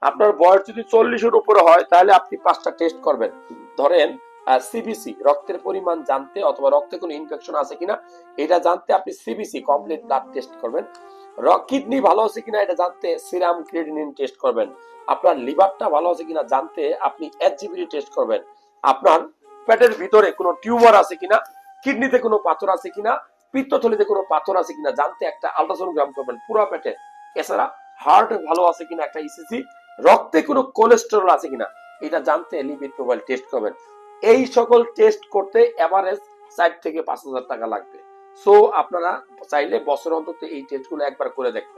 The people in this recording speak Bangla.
আপনার বয়স যদি 40-এর উপরে হয় তাহলে আপনি 5টা টেস্ট করবেন। ধরেন সিবিসি রক্তের পরিমাণ জানতে অথবা রক্তে কোনো ইনফেকশন আছে কিনা এটা জানতে আপনি সিবিসি কমপ্লিট ব্লাড টেস্ট করবেন। কিডনি ভালো আছে কিনা এটা জানতে সিরাম ক্রিয়েটিনিন টেস্ট করবেন। আপনার লিভারটা ভালো আছে কিনা জানতে আপনি এইচজিবিডি টেস্ট করবেন। আপনার পেটের ভিতরে কোনো টিউমার আছে কিনা, কিডনিতে কোনো পাথর আছে কিনা, পিত্তথলিতে কোনো পাথর আছে কিনা জানতে একটা আল্ট্রাসোনোগ্রাম করবেন পুরো পেটে। এছাড়া হার্ট ভালো আছে কিনা একটা ইসিজি, রক্তে কোনো কোলেস্টেরল আছে কিনা এটা জানতে লিপিড প্রোফাইল টেস্ট করবেন। এই সকল টেস্ট করতে এভারেজ 4 থেকে 5,000 টাকা লাগবে। সো আপনারা চাইলে বছর অন্তত এই টেস্টগুলো একবার করে দেখতে